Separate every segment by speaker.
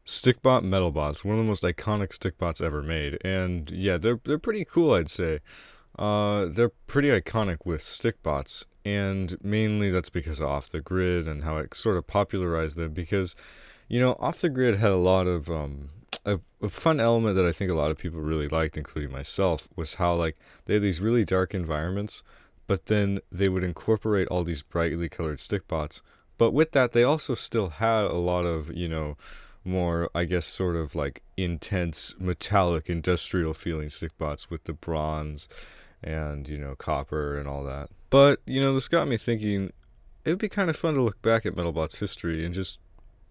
Speaker 1: Stikbot metal bots, one of the most iconic stickbots ever made, and yeah, they're pretty cool, I'd say. They're pretty iconic with stickbots, and mainly that's because of Off the Grid and how it sort of popularized them. Because Off the Grid had a lot of a fun element that I think a lot of people really liked, including myself, was how like they had these really dark environments, but then they would incorporate all these brightly colored stickbots. But with that, they also still had a lot of more, I guess, sort of like intense metallic industrial feeling stickbots with the bronze and copper and all that. But this got me thinking it would be kind of fun to look back at metalbot's history and just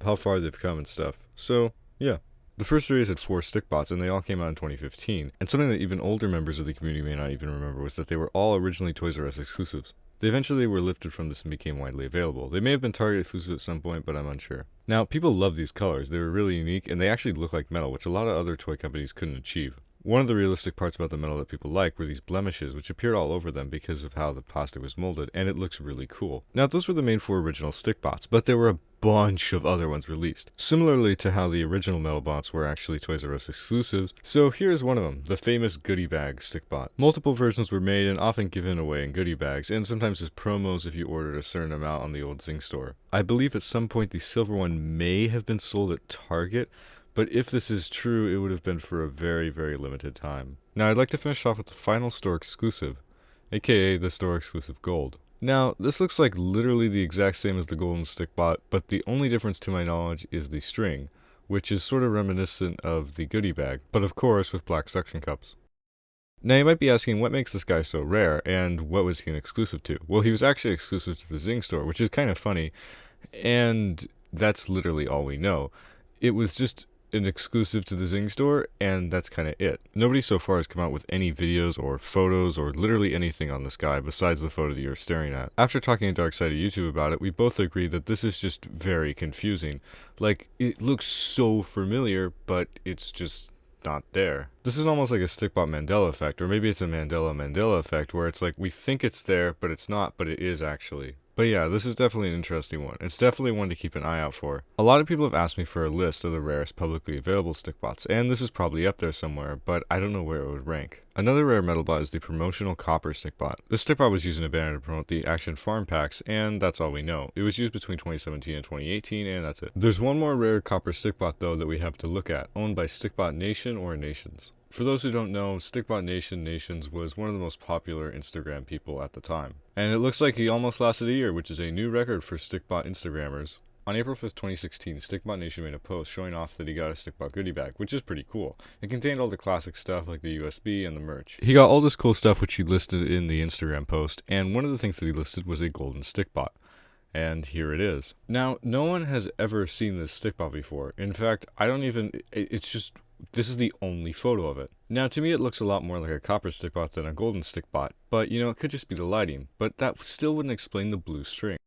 Speaker 1: how far they've come and stuff. So yeah. The first series had 4 stickbots, and they all came out in 2015. And something that even older members of the community may not even remember was that they were all originally Toys R Us exclusives. They eventually were lifted from this and became widely available. They may have been Target exclusive at some point, but I'm unsure. Now, people love these colors. They were really unique, and they actually look like metal, which a lot of other toy companies couldn't achieve. One of the realistic parts about the metal that people like were these blemishes, which appeared all over them because of how the plastic was molded, and it looks really cool. Now, those were the main 4 original stickbots, but there were a bunch of other ones released, similarly to how the original metal bots were actually Toys R Us exclusives. So here's one of them, the famous goodie bag stickbot. Multiple versions were made and often given away in goodie bags, and sometimes as promos if you ordered a certain amount on the old Zing store. I believe at some point the silver one may have been sold at Target, but if this is true, it would have been for a very, very limited time. Now, I'd like to finish off with the final store exclusive, aka the store exclusive gold. Now, this looks like literally the exact same as the golden stickbot, but the only difference to my knowledge is the string, which is sort of reminiscent of the goodie bag, but of course with black suction cups. Now, you might be asking what makes this guy so rare, and what was he an exclusive to? Well, he was actually exclusive to the Zing store, which is kind of funny, and that's literally all we know. It was just an exclusive to the Zing store, and that's kind of it. Nobody so far has come out with any videos or photos or literally anything on this guy besides the photo that you're staring at. After talking to Dark Side of YouTube about it, we both agree that this is just very confusing. Like, it looks so familiar, but it's just not there. This is almost like a Stickbot Mandela effect, or maybe it's a Mandela effect, where it's like we think it's there, but it's not, but it is actually. But yeah, this is definitely an interesting one. It's definitely one to keep an eye out for. A lot of people have asked me for a list of the rarest publicly available stickbots, and this is probably up there somewhere, but I don't know where it would rank. Another rare metal bot is the promotional copper stickbot. This stickbot was used in a banner to promote the Action Farm packs, and that's all we know. It was used between 2017 and 2018, and that's it. There's one more rare copper stickbot though that we have to look at, owned by Stikbot Nation or Nations. For those who don't know, Stikbot Nations was one of the most popular Instagram people at the time. And it looks like he almost lasted a year, which is a new record for Stikbot Instagrammers. On April 5th, 2016, Stikbot Nation made a post showing off that he got a Stikbot goodie bag, which is pretty cool. It contained all the classic stuff like the USB and the merch. He got all this cool stuff which he listed in the Instagram post, and one of the things that he listed was a golden stickbot. And here it is. Now, no one has ever seen this stickbot before. In fact, it's just, this is the only photo of it. Now, to me, it looks a lot more like a copper stickbot than a golden stickbot, but it could just be the lighting, but that still wouldn't explain the blue string.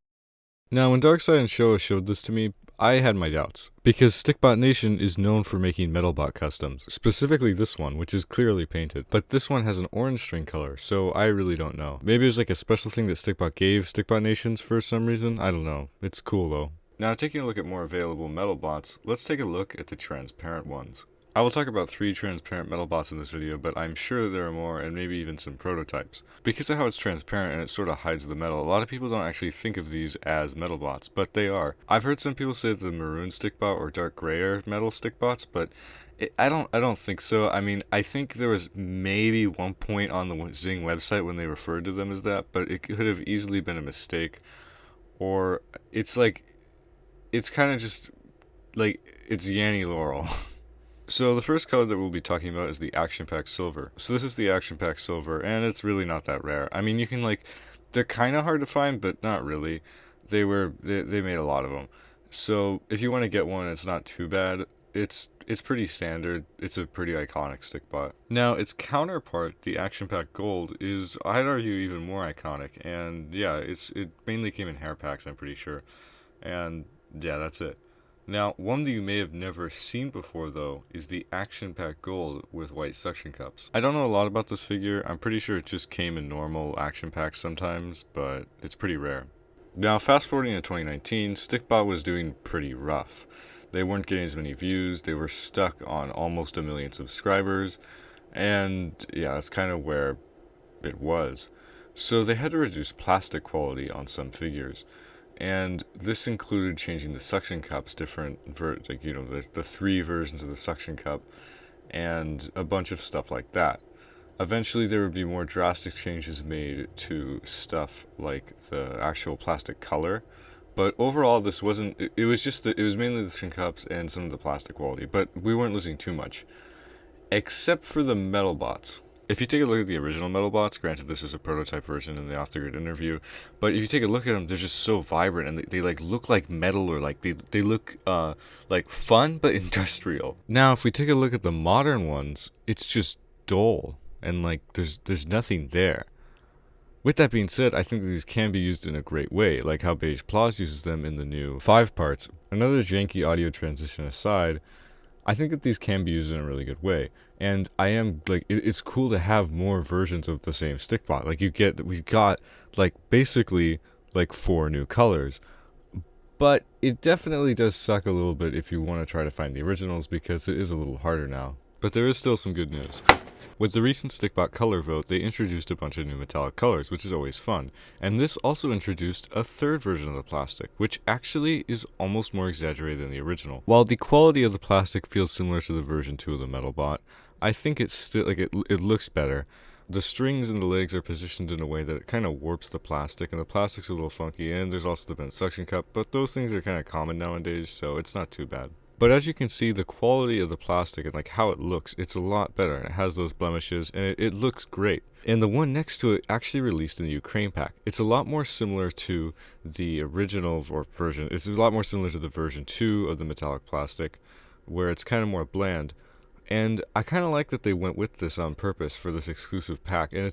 Speaker 1: Now, when Darkside and Showa showed this to me, I had my doubts, because Stikbot Nation is known for making Metalbot customs, specifically this one, which is clearly painted, but this one has an orange string color, so I really don't know. Maybe it was like a special thing that Stikbot gave Stikbot Nations for some reason, I don't know. It's cool though. Now, taking a look at more available Metalbots, let's take a look at the transparent ones. I will talk about 3 transparent metal bots in this video, but I'm sure that there are more and maybe even some prototypes. Because of how it's transparent and it sort of hides the metal, a lot of people don't actually think of these as metal bots, but they are. I've heard some people say that the maroon stickbot or dark gray are metal stickbots, but I don't think so. I mean, I think there was maybe one point on the Zing website when they referred to them as that, but it could have easily been a mistake. Or it's like, it's kind of just like, it's Yanny Laurel. So the first color that we'll be talking about is the Action Pack Silver. So this is the Action Pack Silver, and it's really not that rare. I mean, you can they're kind of hard to find, but not really. They made a lot of them. So if you want to get one, it's not too bad. It's pretty standard. It's a pretty iconic stickbot. Now, its counterpart, the Action Pack Gold, is, I'd argue, even more iconic. And yeah, it mainly came in hair packs, I'm pretty sure. And yeah, that's it. Now, one that you may have never seen before, though, is the Action Pack Gold with white suction cups. I don't know a lot about this figure. I'm pretty sure it just came in normal action packs sometimes, but it's pretty rare. Now, fast forwarding to 2019, Stikbot was doing pretty rough. They weren't getting as many views. They were stuck on almost 1 million subscribers. And yeah, that's kind of where it was. So they had to reduce plastic quality on some figures. And this included changing the suction cups, the 3 versions of the suction cup, and a bunch of stuff like that. Eventually, there would be more drastic changes made to stuff like the actual plastic color. But overall, this wasn't. It was just it was mainly the suction cups and some of the plastic quality. But we weren't losing too much, except for the metal bots. If you take a look at the original metal bots, granted this is a prototype version in the Off the Grid interview, but if you take a look at them, they're just so vibrant and they like look like metal, or like they look like fun but industrial. Now, if we take a look at the modern ones, it's just dull and like there's nothing there. With that being said, I think that these can be used in a great way, like how Beige Plaws uses them in the new 5 parts. Another janky audio transition aside, I think that these can be used in a really good way. And I am, like, it's cool to have more versions of the same Stikbot. Like, we got, like, basically, like, 4 new colors. But it definitely does suck a little bit if you want to try to find the originals, because it is a little harder now. But there is still some good news. With the recent Stikbot color vote, they introduced a bunch of new metallic colors, which is always fun. And this also introduced a 3rd version of the plastic, which actually is almost more exaggerated than the original. While the quality of the plastic feels similar to the version 2 of the metal bot, I think it's still, like, it looks better. The strings and the legs are positioned in a way that it kind of warps the plastic, and the plastic's a little funky, and there's also the bent suction cup, but those things are kind of common nowadays, so it's not too bad. But as you can see, the quality of the plastic and like how it looks, it's a lot better. And it has those blemishes and it looks great. And the one next to it actually released in the Ukraine pack. It's a lot more similar to the original version. It's a lot more similar to the version 2 of the metallic plastic, where it's kind of more bland. And I kind of like that they went with this on purpose for this exclusive pack. And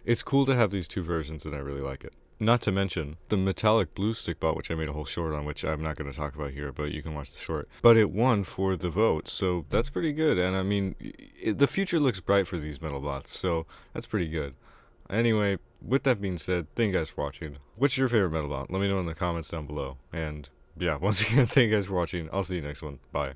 Speaker 1: it's cool to have these 2 versions, and I really like it. Not to mention the metallic blue Stikbot, which I made a whole short on, which I'm not going to talk about here, but you can watch the short. But it won for the vote, so that's pretty good. And I mean, the future looks bright for these metal bots, so that's pretty good. Anyway, with that being said, thank you guys for watching. What's your favorite metal bot? Let me know in the comments down below. And yeah, once again, thank you guys for watching. I'll see you next one. Bye.